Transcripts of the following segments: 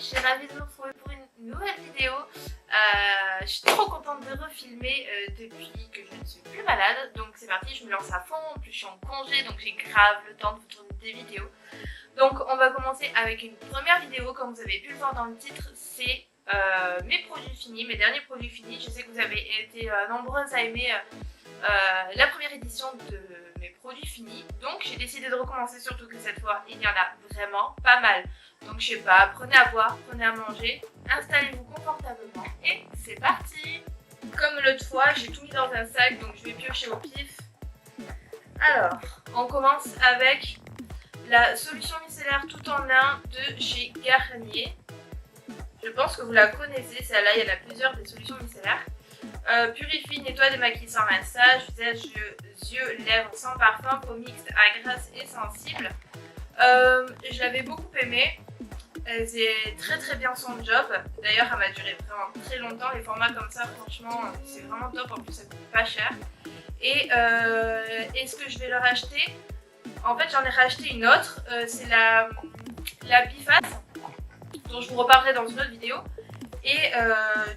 je suis ravie de vous retrouver pour une nouvelle vidéo. Je suis trop contente de refilmer depuis que je ne suis plus malade. Donc c'est parti, je me lance à fond. En plus je suis en congé donc j'ai grave le temps de vous tourner des vidéos. Donc on va commencer avec une première vidéo. Comme vous avez pu le voir dans le titre, c'est mes produits finis, mes derniers produits finis. Je sais que vous avez été nombreuses à aimer la première édition de mes produits finis. Donc j'ai décidé de recommencer, surtout que cette fois il y en a vraiment pas mal. Donc je sais pas, prenez à boire, prenez à manger, installez-vous confortablement et c'est parti. Comme l'autre fois, j'ai tout mis dans un sac, donc je vais piocher au pif. Alors, on commence avec la solution micellaire tout en un de chez Garnier. Je pense que vous la connaissez, celle-là, il y en a plusieurs des solutions micellaires. Purifie, nettoie, démaquille sans rinçage, visage, yeux, lèvres sans parfum, peau mixte à grasse et sensible. Je l'avais beaucoup aimée. Elle faisait très bien son job. D'ailleurs, elle m'a duré vraiment très longtemps. Les formats comme ça, franchement, c'est vraiment top. En plus, ça coûte pas cher. Et est-ce que je vais le racheter? En fait, j'en ai racheté une autre. C'est la Biface, dont je vous reparlerai dans une autre vidéo. Et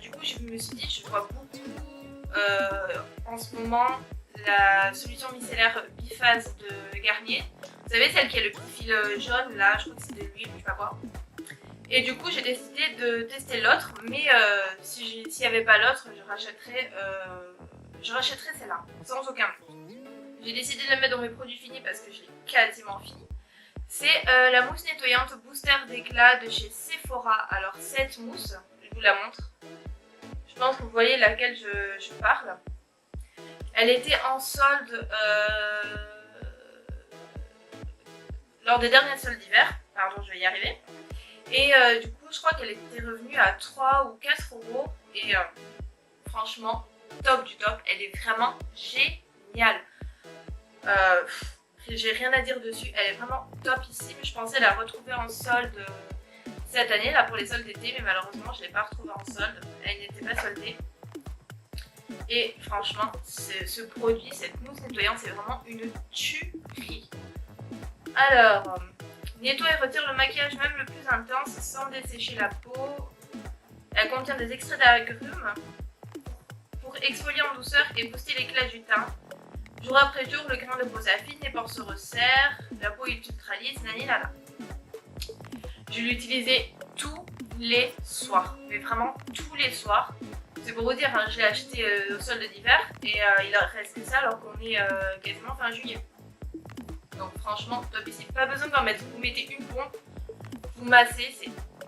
du coup, je me suis dit, je vois beaucoup en ce moment la solution micellaire Biface de Garnier. Vous savez, celle qui a le petit fil jaune, là, je crois que c'est de l'huile, je sais pas quoi. Et du coup, j'ai décidé de tester l'autre, mais s'il n'y avait pas l'autre, je rachèterais celle-là, sans aucun doute. J'ai décidé de la mettre dans mes produits finis parce que je l'ai quasiment fini. C'est la mousse nettoyante booster d'éclat de chez Sephora. Alors, cette mousse, je vous la montre. Je pense que vous voyez laquelle je parle. Elle était en solde lors des dernières soldes d'hiver. Pardon, je vais y arriver. Et du coup, je crois qu'elle était revenue à 3 ou 4 euros. Et franchement, top du top. Elle est vraiment géniale. J'ai rien à dire dessus. Elle est vraiment topissime. Je pensais la retrouver en solde cette année, là, pour les soldes d'été. Mais malheureusement, je ne l'ai pas retrouvée en solde. Elle n'était pas soldée. Et franchement, ce produit, cette mousse nettoyante, c'est vraiment une tuerie. Alors... nettoie et retire le maquillage même le plus intense sans dessécher la peau. Elle contient des extraits d'agrumes pour exfolier en douceur et booster l'éclat du teint. Jour après jour, le grain de peau s'affine, les pores se resserrent, la peau est ultra lisse, naninana. Je l'utilisais tous les soirs, mais vraiment tous les soirs. C'est pour vous dire, hein, je l'ai acheté au solde d'hiver et il reste que ça alors qu'on est quasiment fin juillet. Donc franchement, top ici. Pas besoin d'en mettre. Vous mettez une pompe, vous massez,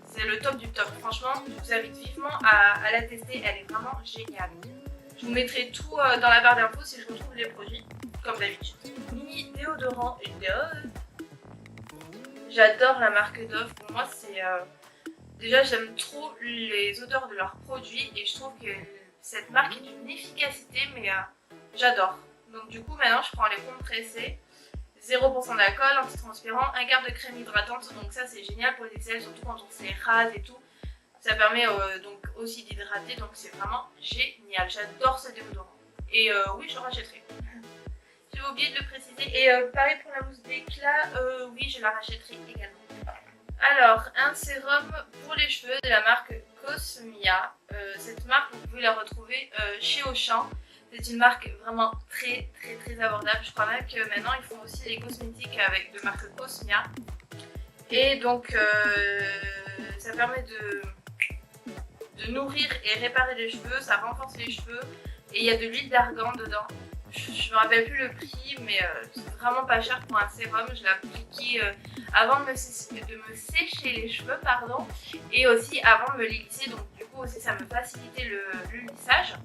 c'est le top du top. Franchement, je vous invite vivement à la tester. Elle est vraiment géniale. Je vous mettrai tout dans la barre d'infos si je retrouve les produits, comme d'habitude. Mini déodorant et Dove. J'adore la marque Dove. Pour moi, c'est... déjà, j'aime trop les odeurs de leurs produits et je trouve que cette marque est d'une efficacité, mais j'adore. Donc du coup, maintenant, je prends les compressés. 0% d'alcool, antitranspirant, un quart de crème hydratante, donc ça c'est génial pour les aisselles, surtout quand on se rase et tout. Ça permet donc aussi d'hydrater, donc c'est vraiment génial. J'adore ce déodorant. Et oui, je rachèterai. J'ai oublié de le préciser. Et pareil pour la mousse d'éclat, oui, je la rachèterai également. Alors, un sérum pour les cheveux de la marque Cosmia. Cette marque, vous pouvez la retrouver chez Auchan. C'est une marque vraiment très abordable. Je crois même que maintenant ils font aussi des cosmétiques avec de marque Cosmia. Et donc ça permet de nourrir et réparer les cheveux, ça renforce les cheveux. Et il y a de l'huile d'argan dedans. Je ne me rappelle plus le prix, mais c'est vraiment pas cher pour un sérum. Je l'ai appliqué avant de me sécher les cheveux, pardon. Et aussi avant de me les lisser. Donc du coup aussi ça me facilitait le lissage.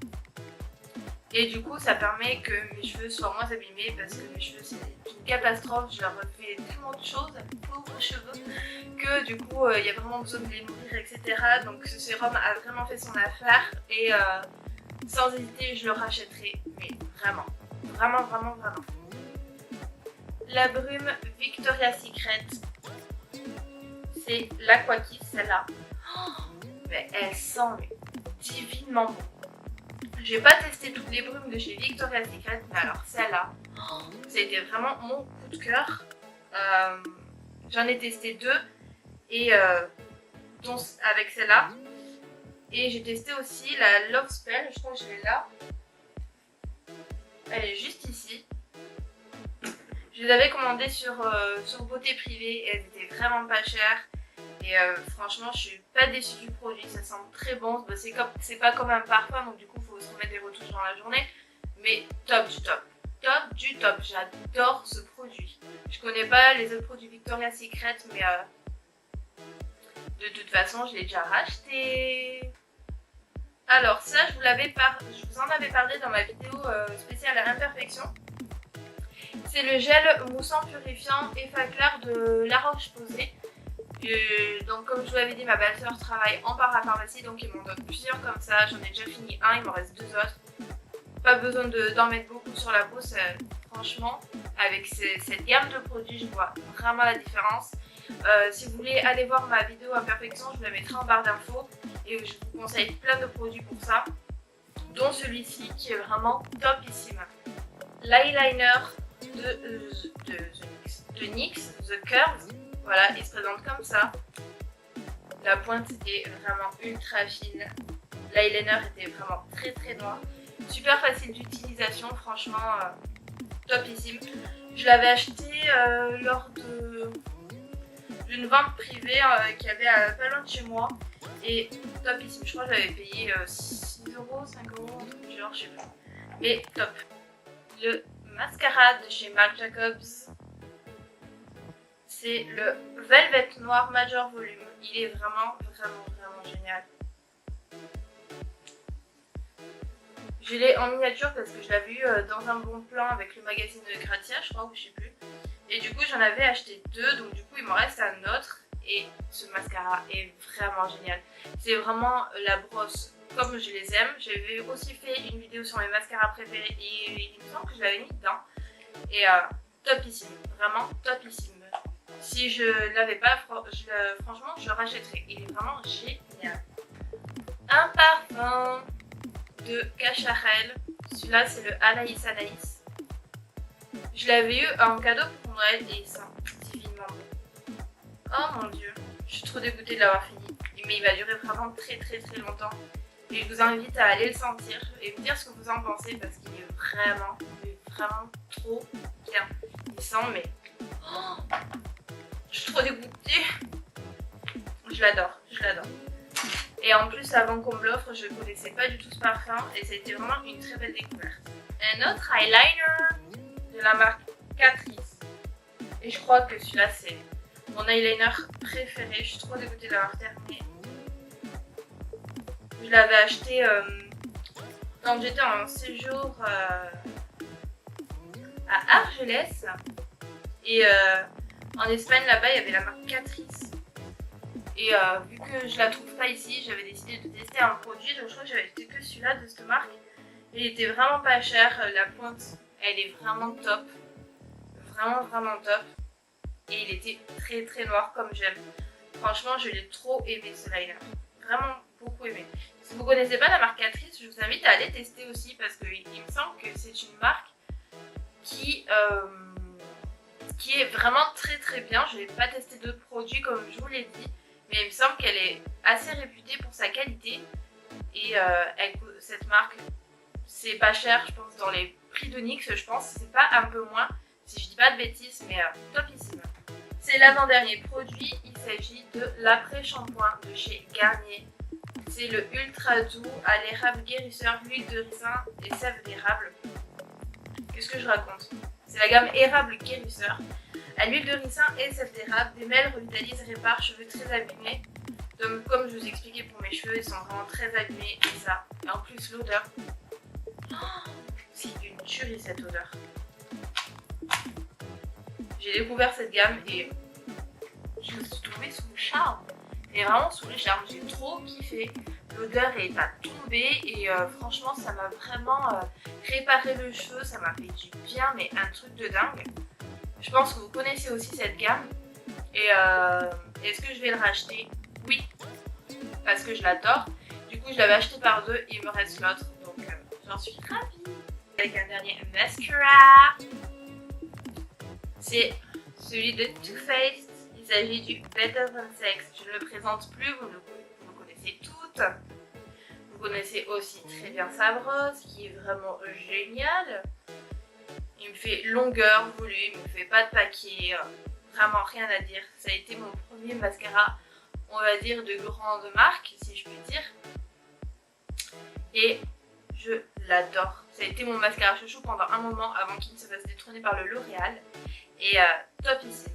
Et du coup, ça permet que mes cheveux soient moins abîmés parce que mes cheveux, c'est une catastrophe. Je leur fais tellement de choses, pauvres cheveux, que du coup, il y a vraiment besoin de les nourrir, etc. Donc ce sérum a vraiment fait son affaire et sans hésiter, je le rachèterai. Mais vraiment. La brume Victoria's Secret. C'est l'Aqua-Kiss, celle-là. Oh, mais elle sent divinement bon. J'ai pas testé toutes les brumes de chez Victoria's Secret, mais alors celle-là, ça a été vraiment mon coup de cœur. J'en ai testé deux et avec celle-là. Et j'ai testé aussi la Love Spell, je crois que je l'ai là. Elle est juste ici. Je les avais commandées sur Beauté Privée et elles étaient vraiment pas chères. Et franchement, je suis pas déçue du produit, ça sent très bon. Bah, c'est pas comme un parfum, donc du coup, il faut se remettre des retouches dans la journée. Mais top du top. Top du top. J'adore ce produit. Je connais pas les autres produits Victoria's Secret, mais de toute façon, je l'ai déjà racheté. Alors ça, je vous en avais parlé dans ma vidéo spéciale à l'imperfection. C'est le gel moussant purifiant Effaclar clair de La Roche-Posay. Donc comme je vous l'avais dit, ma belle-sœur travaille en parapharmacie, donc ils m'en donnent plusieurs comme ça. J'en ai déjà fini un, il m'en reste 2 autres. Pas besoin d'en mettre beaucoup sur la peau, franchement, avec cette gamme de produits, je vois vraiment la différence. Si vous voulez aller voir ma vidéo imperfection, je vous la mettrai en barre d'infos et je vous conseille plein de produits pour ça, dont celui-ci qui est vraiment topissime. L'eyeliner de NYX, The Curves, voilà, il se présente comme ça. La pointe est vraiment ultra fine, l'eyeliner était vraiment très très noir, super facile d'utilisation, franchement topissime. Je l'avais acheté lors d'une vente privée qu'il y avait pas loin de chez moi et topissime. Je crois que j'avais payé 6 €, 5 €, un truc du genre, je sais pas. Mais top. Le mascara de chez Marc Jacobs, c'est le Velvet Noir Major Volume. Il est vraiment génial. Je l'ai en miniature parce que je l'avais eu dans un bon plan avec le magazine de Gratia, je crois, ou je sais plus. Et du coup, j'en avais acheté 2, donc du coup, il m'en reste un autre. Et ce mascara est vraiment génial. C'est vraiment la brosse comme je les aime. J'avais aussi fait une vidéo sur mes mascaras préférés et il me semble que je l'avais mis dedans. Et topissime, vraiment topissime. Si je ne l'avais pas, franchement, je le rachèterais. Il est vraiment génial. Un parfum de Cacharel. Celui-là, c'est le Anaïs Anaïs. Je l'avais eu en cadeau pour Noël et il sent divinement bon. Oh mon dieu, je suis trop dégoûtée de l'avoir fini. Mais il va durer vraiment très longtemps. Et je vous invite à aller le sentir et me dire ce que vous en pensez parce qu'il est vraiment trop bien. Il sent mais... Oh, je suis trop dégoûtée. Je l'adore. Et en plus, avant qu'on me l'offre, je ne connaissais pas du tout ce parfum et c'était vraiment une très belle découverte. Un autre eyeliner de la marque Catrice. Et je crois que celui-là, c'est mon eyeliner préféré. Je suis trop dégoûtée de l'avoir terminé. Je l'avais acheté quand j'étais en séjour à Argelès. Et en Espagne, là-bas, il y avait la marque Catrice. Et vu que je la trouve pas ici, j'avais décidé de tester un produit. Donc je crois que j'avais acheté que celui-là de cette marque. Il était vraiment pas cher. La pointe, elle est vraiment top. Vraiment top. Et il était très noir comme j'aime. Franchement, je l'ai trop aimé ce liner. Vraiment beaucoup aimé. Si vous connaissez pas la marque Catrice, je vous invite à aller tester aussi parce qu'il me semble que c'est une marque qui est vraiment très bien. Je n'ai pas testé d'autres produits comme je vous l'ai dit. Mais il me semble qu'elle est assez réputée pour sa qualité. Et cette marque, c'est pas cher, je pense, dans les prix de NYX, je pense. C'est pas un peu moins, si je dis pas de bêtises, mais topissime. C'est l'avant-dernier produit, il s'agit de l'après-shampoing de chez Garnier. C'est le ultra doux à l'érable guérisseur, l'huile de ricin et sève d'érable. Qu'est-ce que je raconte? C'est la gamme érable guérisseur. À l'huile de ricin et sève d'érable, démêle, revitalise, répare cheveux très abîmés. Donc comme je vous expliquais pour mes cheveux, ils sont vraiment très abîmés et ça. Et en plus l'odeur, oh, c'est une tuerie cette odeur. J'ai découvert cette gamme et je me suis tombée sous le charme. Et vraiment sous le charme, j'ai trop kiffé. L'odeur est à tomber et franchement ça m'a vraiment réparé le cheveu, ça m'a fait du bien, mais un truc de dingue. Je pense que vous connaissez aussi cette gamme. Et est-ce que je vais le racheter? Oui, parce que je l'adore. Du coup, je l'avais acheté par 2 et il me reste l'autre. Donc, j'en suis ravie. Avec un dernier mascara. C'est celui de Too Faced. Il Il s'agit du Better Than Sex. Je ne le présente plus, vous le connaissez toutes. Vous connaissez aussi très bien sa brosse qui est vraiment géniale. Il me fait longueur, volume, il me fait pas de paquet, vraiment rien à dire. Ça a été mon premier mascara, on va dire, de grande marque, si je puis dire. Et je l'adore. Ça a été mon mascara chouchou pendant un moment avant qu'il ne se fasse détrôner par le L'Oréal. Et topissime.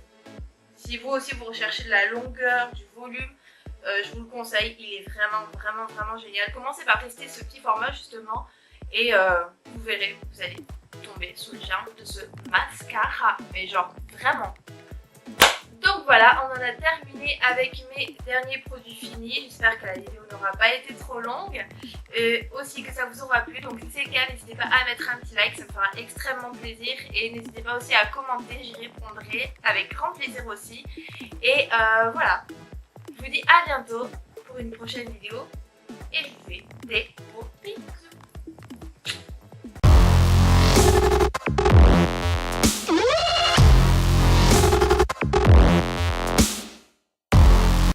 Si vous aussi vous recherchez de la longueur, du volume, je vous le conseille. Il est vraiment génial. Commencez par tester ce petit format justement et vous verrez, vous allez tomber sous le charme de ce mascara. Mais genre vraiment. Donc voilà, on en a terminé avec mes derniers produits finis. J'espère que la vidéo n'aura pas été trop longue. Aussi que ça vous aura plu. Donc si c'est le cas, n'hésitez pas à mettre un petit like, ça me fera extrêmement plaisir. Et n'hésitez pas aussi à commenter, j'y répondrai avec grand plaisir aussi. Et voilà, je vous dis à bientôt pour une prochaine vidéo. Et je vous fais des